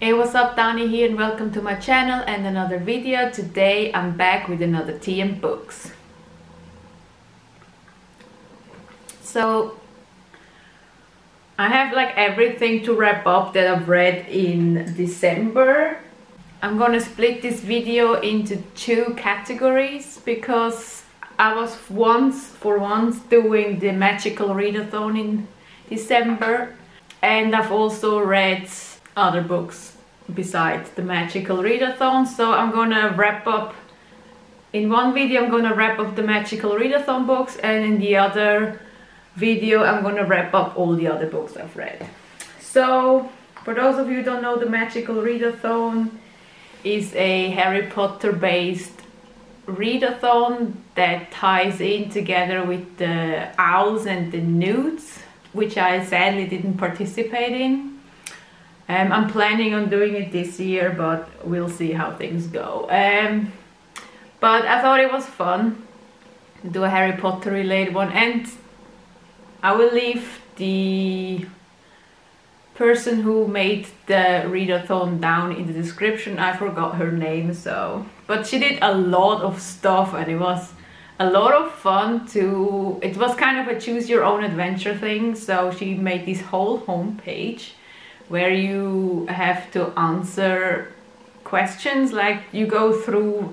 Hey, what's up, Dani here and welcome to my channel and another video. Today I'm back with another tea and books. So I have like everything to wrap up that I've read in December. I'm gonna split this video into two categories because I was for once doing the magical readathon in December, and I've also read other books besides the magical readathon. So I'm gonna wrap up in one video. I'm gonna wrap up the magical readathon books, and in the other video I'm gonna wrap up all the other books I've read. So for those of you who don't know, the magical readathon is a Harry Potter based readathon that ties in together with the owls and the newts, which I sadly didn't participate in. I'm planning on doing it this year, but we'll see how things go. But I thought it was fun to do a Harry Potter related one, and I will leave the person who made the readathon down in the description. I forgot her name, but she did a lot of stuff and it was a lot of fun too. It was kind of a choose your own adventure thing. So she made this whole homepage where you have to answer questions, like you go through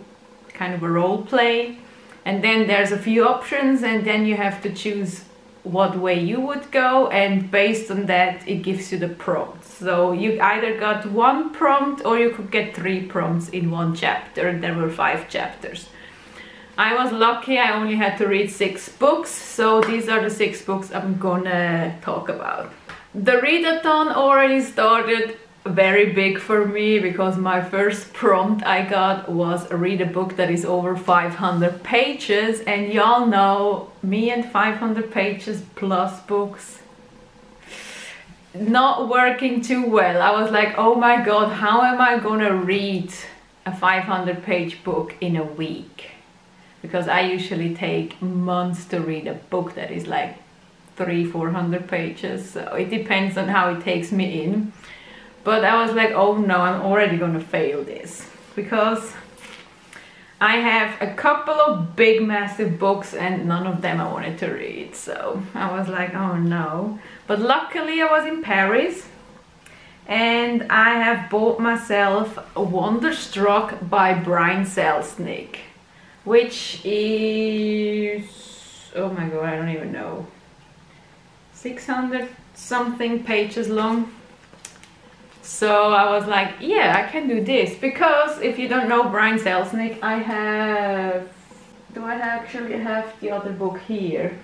kind of a role play, and then there's a few options, and then you have to choose what way you would go, and based on that it gives you the prompts. So you either got one prompt or you could get 3 prompts in one chapter, and there were 5 chapters. I was lucky, I only had to read 6 books, so these are the 6 books I'm gonna talk about. The readathon already started very big for me because my first prompt I got was read a book that is over 500 pages, and y'all know me and 500 pages plus books not working too well. I was like, oh my god, how am I gonna read a 500 page book in a week? Because I usually take months to read a book that is like 300-400 pages, so it depends on how it takes me in. But I was like, oh no, I'm already gonna fail this because I have a couple of big massive books and none of them I wanted to read. So I was like, oh no. But luckily I was in Paris and I have bought myself Wonderstruck by Brian Selznick, which is, oh my god, I don't even know, 600 something pages long. So I was like, yeah, I can do this, because if you don't know Brian Selznick, do I actually have the other book here?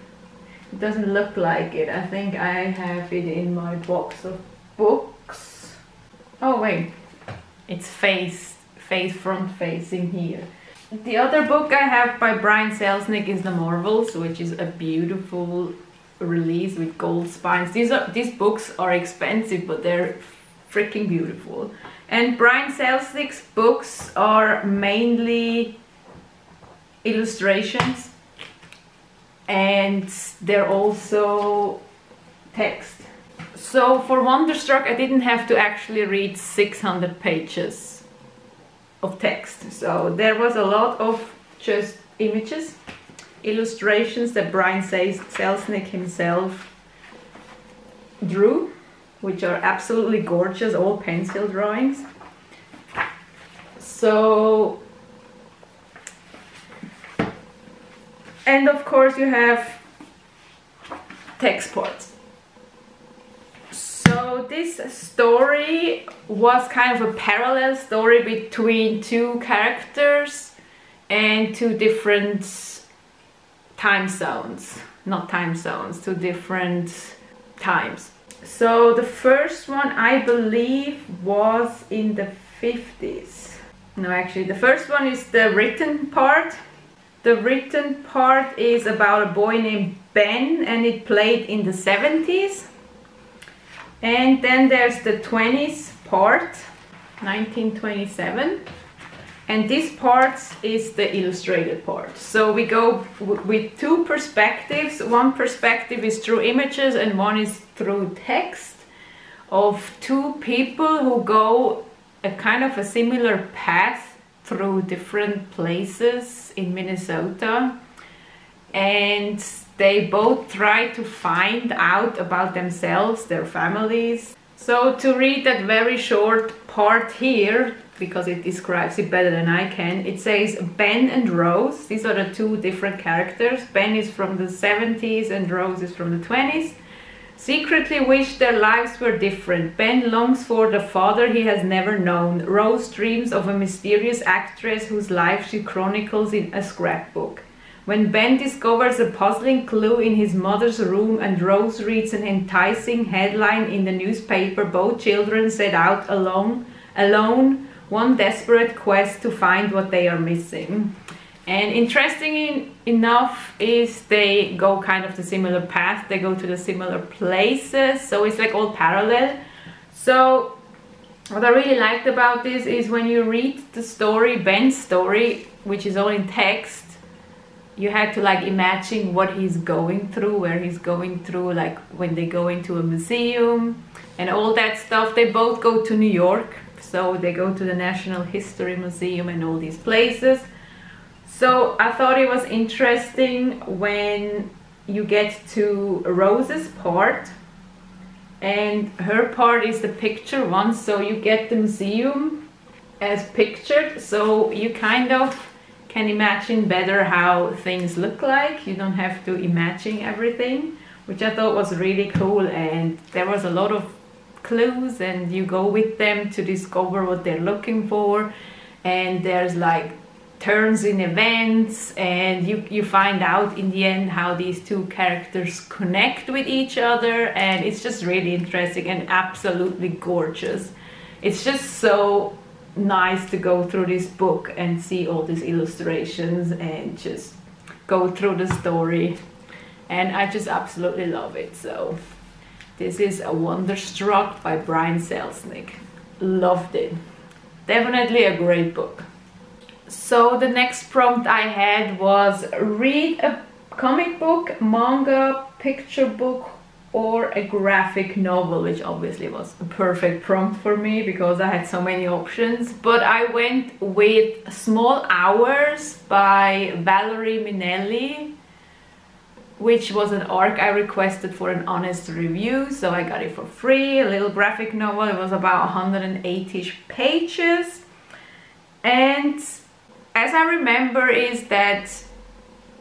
It doesn't look like it. I think I have it in my box of books. Oh wait, it's front facing here. The other book I have by Brian Selznick is The Marvels, which is a beautiful release with gold spines. These books are expensive, but they're freaking beautiful. And Brian Selznick's books are mainly illustrations, and they're also text. So for Wonderstruck I didn't have to actually read 600 pages of text, so there was a lot of just images, illustrations that Brian Selznick himself drew, which are absolutely gorgeous, all pencil drawings. So, and of course you have text parts. So this story was kind of a parallel story between 2 characters and 2 different time zones, not time zones, 2 different times. So the first one I believe was in the 50s. No, actually the first one is the written part. The written part is about a boy named Ben, and it played in the 70s. And then there's the 20s part, 1927. And this part is the illustrated part. So we go with 2 perspectives. One perspective is through images and one is through text of 2 people who go a kind of a similar path through different places in Minnesota, and they both try to find out about themselves, their families. So to read that very short part here, because it describes it better than I can, it says Ben and Rose, these are the two different characters. Ben is from the 70s and Rose is from the 20s. Secretly wish their lives were different. Ben longs for the father he has never known. Rose dreams of a mysterious actress whose life she chronicles in a scrapbook. When Ben discovers a puzzling clue in his mother's room and Rose reads an enticing headline in the newspaper, both children set out alone, one desperate quest to find what they are missing. And interesting enough is they go kind of the similar path, they go to the similar places, so it's like all parallel. So what I really liked about this is when you read the story, Ben's story, which is all in text, you had to like imagine what he's going through, where he's going through, like when they go into a museum and all that stuff. They both go to New York, so they go to the National History Museum and all these places. So I thought it was interesting when you get to Rose's part, and her part is the picture one, so you get the museum as pictured, so you kind of can imagine better how things look like. You don't have to imagine everything, which I thought was really cool. And there was a lot of clues and you go with them to discover what they're looking for, and there's like turns in events, and you find out in the end how these two characters connect with each other, and it's just really interesting and absolutely gorgeous. It's just so nice to go through this book and see all these illustrations and just go through the story, and I just absolutely love it. So this is a Wonderstruck by Brian Selznick. Loved it. Definitely a great book. So the next prompt I had was read a comic book, manga, picture book, or a graphic novel, which obviously was a perfect prompt for me because I had so many options. But I went with Small Hours by Valérie Minelli, which was an arc I requested for an honest review, so I got it for free. A little graphic novel. It was about 180-ish pages, and as I remember is that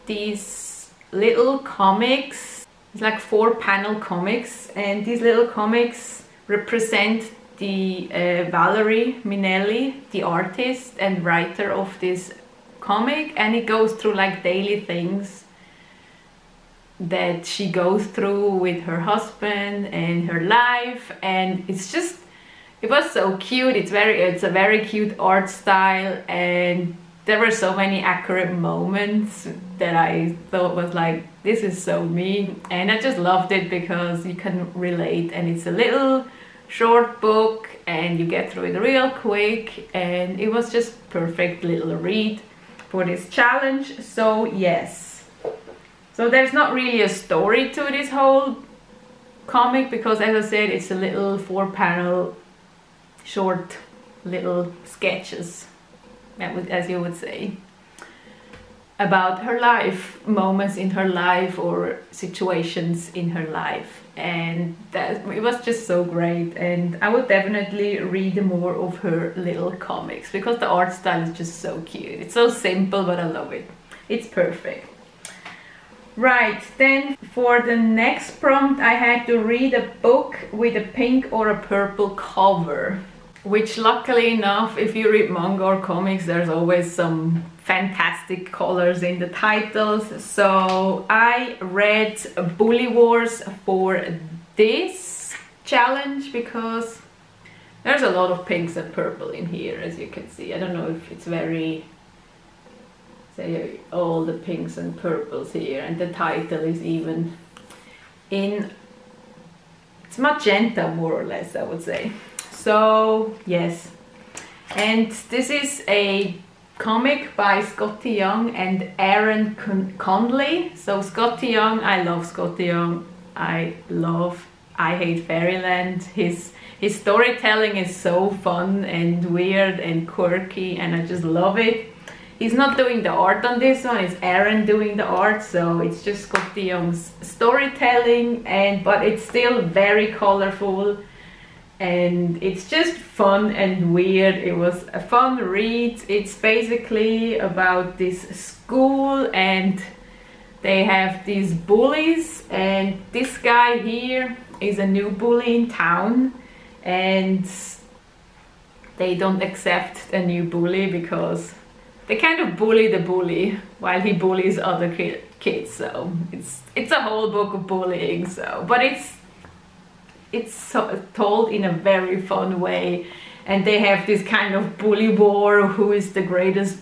these little comics, it's like 4-panel comics, and these little comics represent the Valérie Minelli, the artist and writer of this comic, and it goes through like daily things that she goes through with her husband and her life, and it's just, it was so cute. It's a very cute art style, and there were so many accurate moments that I thought was like, this is so me, and I just loved it because you can relate, and it's a little short book and you get through it real quick, and it was just perfect little read for this challenge. So yes, so there's not really a story to this whole comic because, as I said, it's a little 4-panel short little sketches, as you would say, about her life, moments in her life or situations in her life, and that it was just so great. And I would definitely read more of her little comics because the art style is just so cute. It's so simple, but I love it. It's perfect. Right, then for the next prompt I had to read a book with a pink or a purple cover, which luckily enough, if you read manga or comics, there's always some fantastic colors in the titles. So I read Bully Wars for this challenge because there's a lot of pinks and purple in here, as you can see. I don't know if it's very, say, all the pinks and purples here, and the title is even in, it's magenta more or less, I would say. So yes, and this is a comic by Skottie Young and Aaron Conley. So Skottie Young, I love Skottie Young. I hate Fairyland. his storytelling is so fun and weird and quirky, and I just love it. He's not doing the art on this one, it's Aaron doing the art, so it's just Skottie Young's storytelling, but it's still very colorful and it's just fun and weird. It was a fun read. It's basically about this school and they have these bullies, and this guy here is a new bully in town, and they don't accept a new bully because they kind of bully the bully while he bullies other kids. So it's a whole book of bullying. So, but it's told in a very fun way, and they have this kind of bully war. Who is the greatest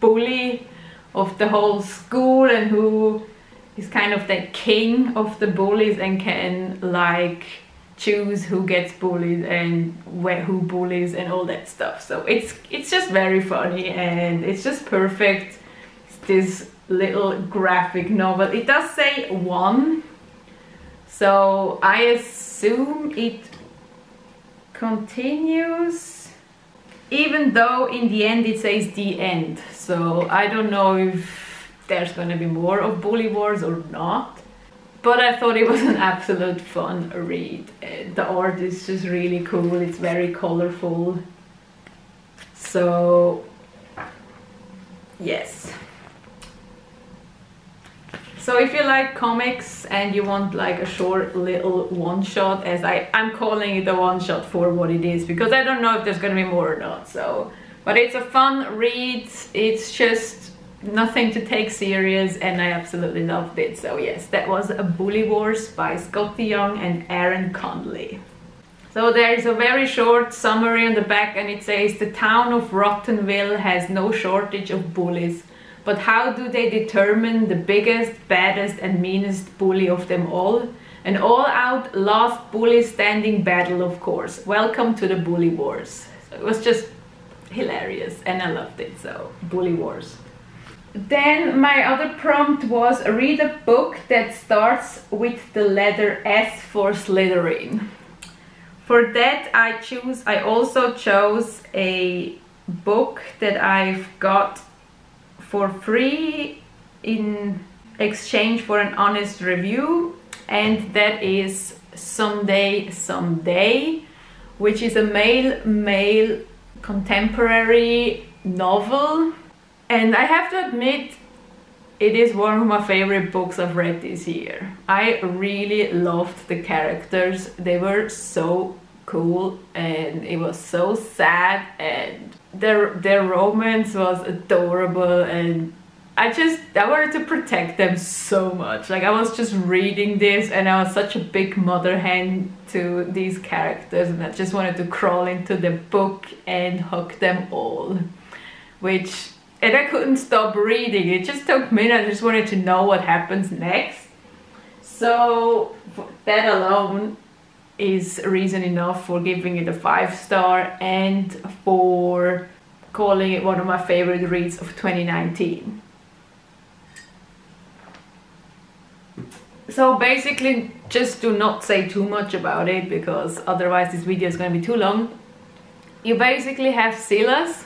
bully of the whole school, and who is kind of the king of the bullies and can like choose who gets bullied and who bullies and all that stuff. So it's just very funny and it's just perfect. It's this little graphic novel. It does say 1, so I assume it continues, even though in the end it says the end. So I don't know if there's gonna be more of Bully Wars or not. But I thought it was an absolute fun read. The art is just really cool, it's very colorful. So, yes. So if you like comics and you want like a short little one-shot, as I'm calling it a one-shot for what it is, because I don't know if there's gonna be more or not. So, but it's a fun read, it's just nothing to take serious, and I absolutely loved it. So yes, that was a Bully Wars by Skottie Young and Aaron Conley. So there's a very short summary on the back, and it says the town of Rottenville has no shortage of bullies, but how do they determine the biggest, baddest and meanest bully of them all? An all-out last bully standing battle, of course. Welcome to the Bully Wars. So it was just hilarious and I loved it. So Bully Wars. Then my other prompt was read a book that starts with the letter S for Slytherin. For that I also chose a book that I've got for free in exchange for an honest review, and that is Someday Someday, which is a male contemporary novel. And I have to admit, it is one of my favorite books I've read this year. I really loved the characters. They were so cool and it was so sad, and their romance was adorable, and I wanted to protect them so much. Like, I was just reading this and I was such a big mother hen to these characters, and I just wanted to crawl into the book and hug them all. And I couldn't stop reading. It just took me, I just wanted to know what happens next. So that alone is reason enough for giving it a 5-star and for calling it one of my favorite reads of 2019. So basically, just do not say too much about it, because otherwise this video is going to be too long. You basically have Silas,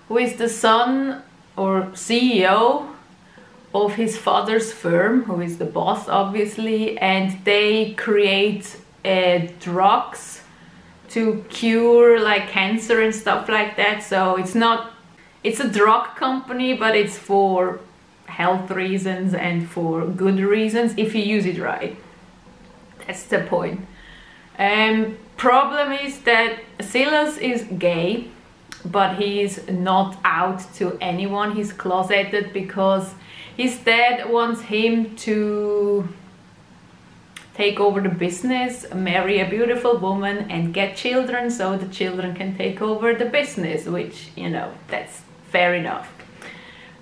who is the son or CEO of his father's firm, who is the boss obviously, and they create drugs to cure like cancer and stuff like that. So it's a drug company, but it's for health reasons and for good reasons if you use it right. That's the point. Problem is that Silas is gay, but he's not out to anyone. He's closeted because his dad wants him to take over the business, marry a beautiful woman and get children, so the children can take over the business, which, you know, that's fair enough.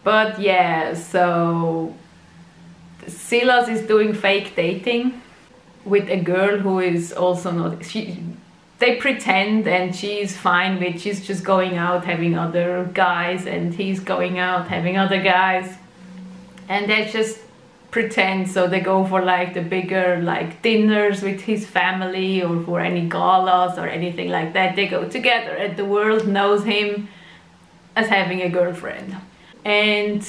But yeah, so Silas is doing fake dating with a girl who is also not, they pretend, and she's fine with, she's just going out having other guys and he's going out having other guys, and they're just pretend, so they go for like the bigger like dinners with his family or for any galas or anything like that. They go together and the world knows him as having a girlfriend, and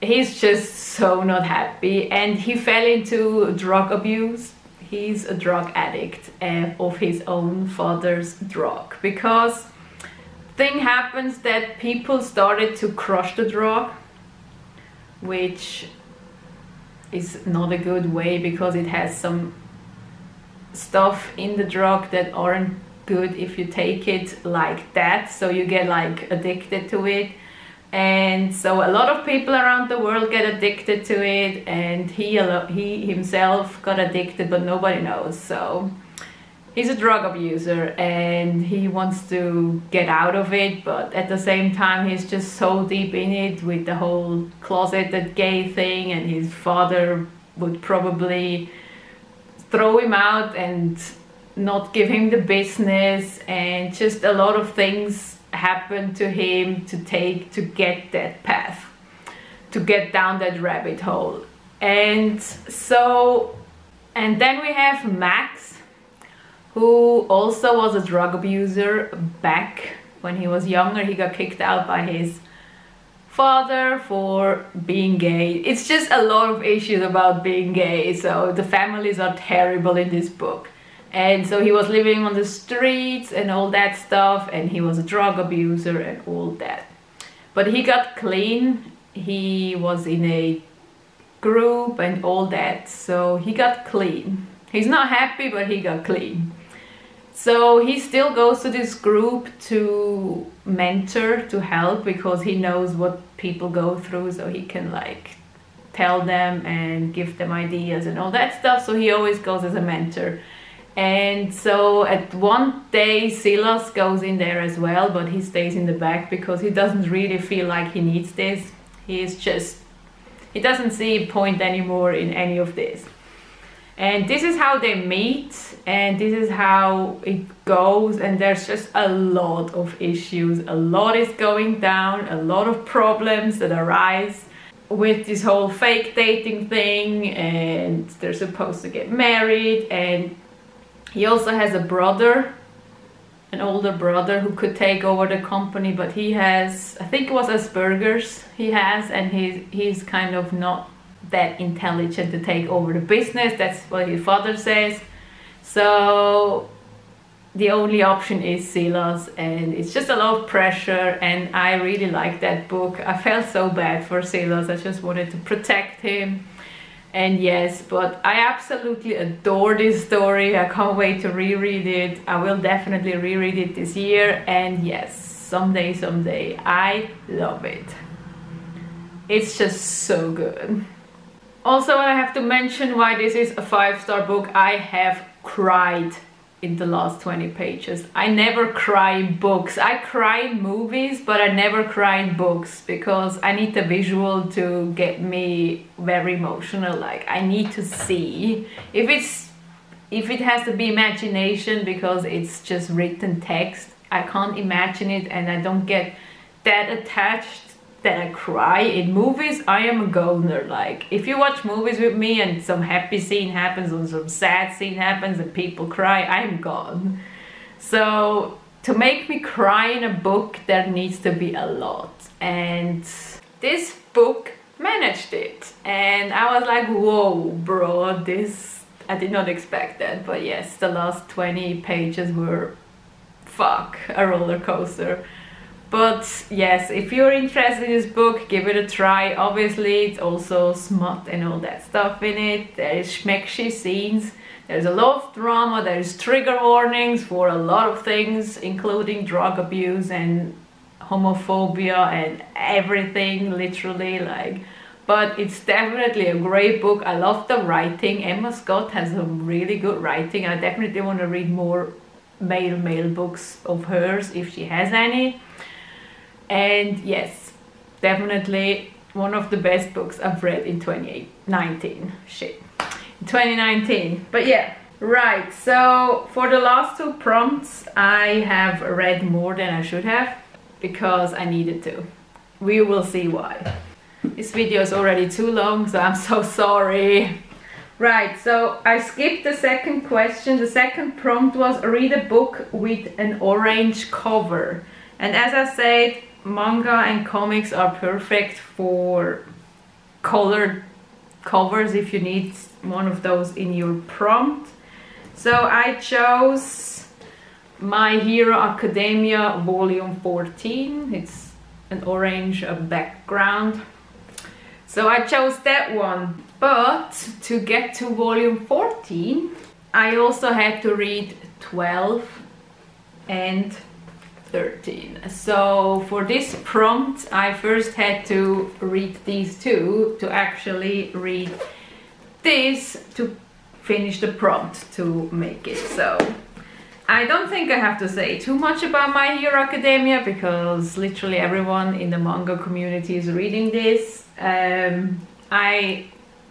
he's just so not happy, and he fell into drug abuse. He's a drug addict of his own father's drug, because thing happens that people started to crush the drug, which is not a good way because it has some stuff in the drug that aren't good if you take it like that, so you get like addicted to it. And so a lot of people around the world get addicted to it, and he himself got addicted, but nobody knows. So he's a drug abuser and he wants to get out of it, but at the same time he's just so deep in it with the whole closeted gay thing, and his father would probably throw him out and not give him the business, and just a lot of things happened to him to get that path, to get down that rabbit hole. And then we have Max, who also was a drug abuser back when he was younger. He got kicked out by his father for being gay. It's just a lot of issues about being gay, so the families are terrible in this book. And so he was living on the streets and all that stuff, and he was a drug abuser and all that. But he got clean. He was in a group and all that, so he got clean. He's not happy, but he got clean. So he still goes to this group to mentor, to help, because he knows what people go through, so he can like tell them and give them ideas and all that stuff. So he always goes as a mentor. And so at one day Silas goes in there as well, but he stays in the back because he doesn't really feel like he needs this. He doesn't see a point anymore in any of this. And this is how they meet, and this is how it goes, and there's just a lot of issues. A lot is going down, a lot of problems that arise with this whole fake dating thing, and they're supposed to get married, and he also has a brother, an older brother, who could take over the company, but he has, I think it was Asperger's he has, and he's kind of not that intelligent to take over the business. That's what his father says. So the only option is Silas, and it's just a lot of pressure, and I really like that book. I felt so bad for Silas. I just wanted to protect him. And yes, but I absolutely adore this story. I can't wait to reread it. I will definitely reread it this year, and yes, someday, I love it. It's just so good. Also, I have to mention why this is a 5-star book. I have cried in the last 20 pages. I never cry in books. I cry in movies, but I never cry in books because I need the visual to get me very emotional. Like, I need to see. If it has to be imagination because it's just written text, I can't imagine it, and I don't get that attached that I cry. In movies, I am a goner. Like, if you watch movies with me and some happy scene happens or some sad scene happens and people cry, I'm gone. So to make me cry in a book, there needs to be a lot, and this book managed it, and I was like, whoa bro, this, I did not expect that. But yes, the last 20 pages were a roller coaster. But yes, if you're interested in this book, give it a try. Obviously, it's also smut and all that stuff in it. There is schmecksy scenes. There's a lot of drama. There's trigger warnings for a lot of things, including drug abuse and homophobia and everything, literally. Like, but it's definitely a great book. I love the writing. Emma Scott has some really good writing. I definitely want to read more male books of hers if she has any. And yes, definitely one of the best books I've read in 2019. Shit, 2019. But yeah, right. So for the last 2 prompts, I have read more than I should have because I needed to. We will see why. This video is already too long, so I'm so sorry. Right, so I skipped the second question. The second prompt was read a book with an orange cover. And as I said, manga and comics are perfect for colored covers if you need one of those in your prompt. So I chose My Hero Academia Volume 14. It's an orange background. So I chose that one. But to get to volume 14, I also had to read 12 and 13. So for this prompt, I first had to read these two to actually read this to finish the prompt to make it. So I don't think I have to say too much about My Hero Academia because literally everyone in the manga community is reading this. I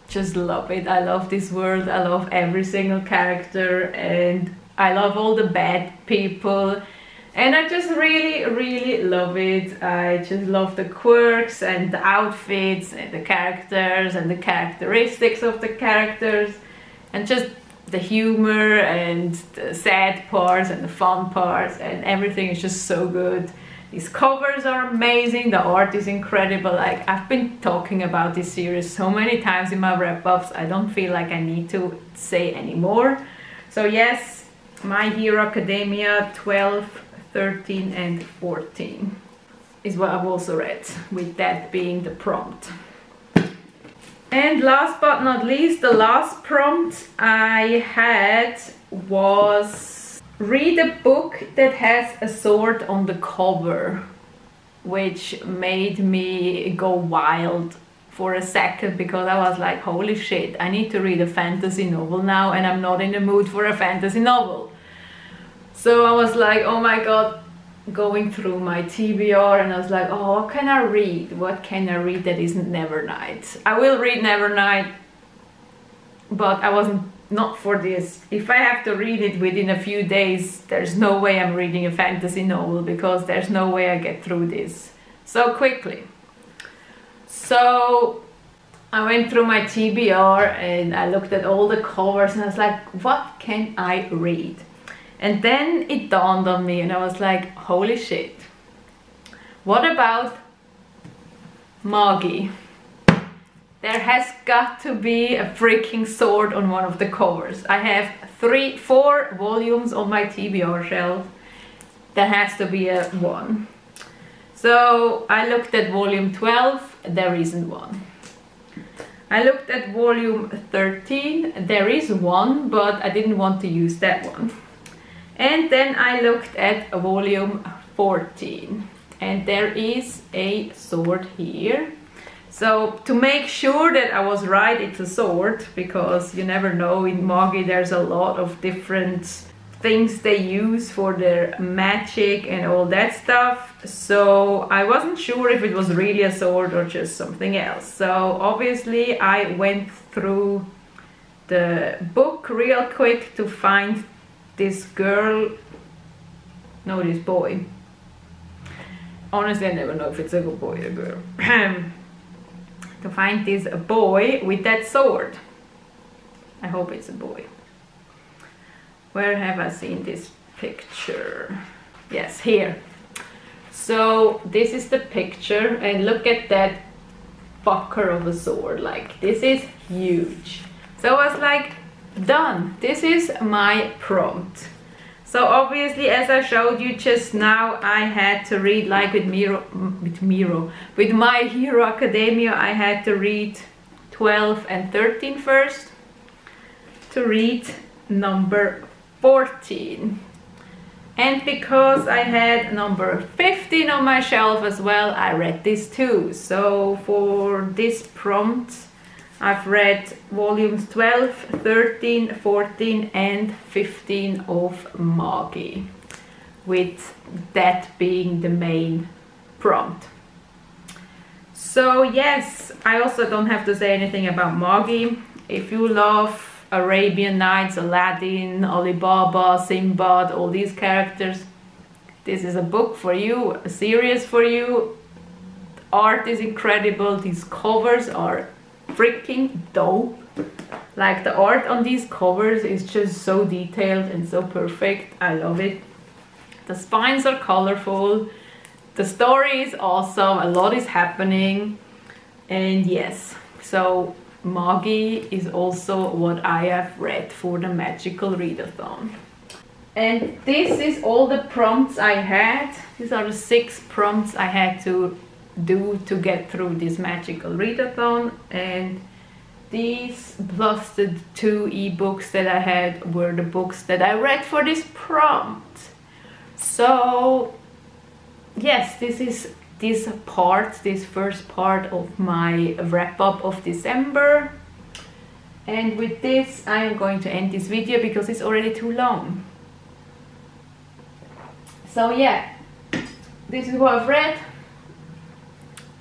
just love it. I love this world. I love every single character and I love all the bad people. And I just really love it. I just love the quirks and the outfits and the characters and the characteristics of the characters and just the humor and the sad parts and the fun parts, and everything is just so good. These covers are amazing, the art is incredible. Like, I've been talking about this series so many times in my wrap-ups, I don't feel like I need to say anymore. So yes, My Hero Academia 12, 13 and 14 is what I've also read, with that being the prompt. And last but not least, the last prompt I had was read a book that has a sword on the cover, which made me go wild for a second because I was like, holy shit, I need to read a fantasy novel now and I'm not in the mood for a fantasy novel. So I was like, oh my god, going through my TBR and I was like, oh, what can I read? What can I read that isn't Nevernight? I will read Nevernight, but I wasn't not for this. If I have to read it within a few days, there's no way I'm reading a fantasy novel because there's no way I get through this so quickly. So I went through my TBR and I looked at all the covers and I was like, what can I read? And then it dawned on me and I was like, holy shit, what about Magi? There has got to be a freaking sword on one of the covers. I have 4 volumes on my TBR shelf. There has to be a one. So I looked at volume 12, there isn't one. I looked at volume 13, there is one, but I didn't want to use that one. And then I looked at volume 14 and there is a sword here. So to make sure that I was right, it's a sword, because you never know, in Magi there's a lot of different things they use for their magic and all that stuff. So I wasn't sure if it was really a sword or just something else. So obviously I went through the book real quick to find this girl, no, this boy. Honestly, I never know if it's a boy or a girl. To find this boy with that sword. I hope it's a boy. Where have I seen this picture? Yes, here. So this is the picture and look at that fucker of a sword. Like, this is huge. So I was like, done. This is my prompt. So obviously, as I showed you just now, I had to read, like with My Hero Academia, I had to read 12 and 13 first to read number 14. And because I had number 15 on my shelf as well, I read this too. So for this prompt, I've read volumes 12, 13, 14 and 15 of Magi, with that being the main prompt. So yes, I also don't have to say anything about Magi. If you love Arabian Nights, Aladdin, Alibaba, Sinbad, all these characters, this is a book for you, a series for you. art is incredible. These covers are freaking dope. Like the art on these covers is just so detailed and so perfect. I love it. The spines are colorful. The story is awesome. A lot is happening. And yes, so Magi is also what I have read for the Magical Readathon. And this is all the prompts I had. These are the 6 prompts I had to do to get through this Magical Readathon. And these plus the 2 ebooks that I had were the books that I read for this prompt. So yes, this is this first part of my wrap up of December. And with this I am going to end this video because it's already too long. So yeah, this is what I've read,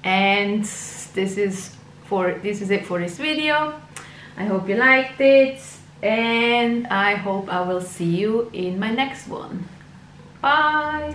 and this is it for this video. I hope you liked it, and I hope I will see you in my next one. Bye!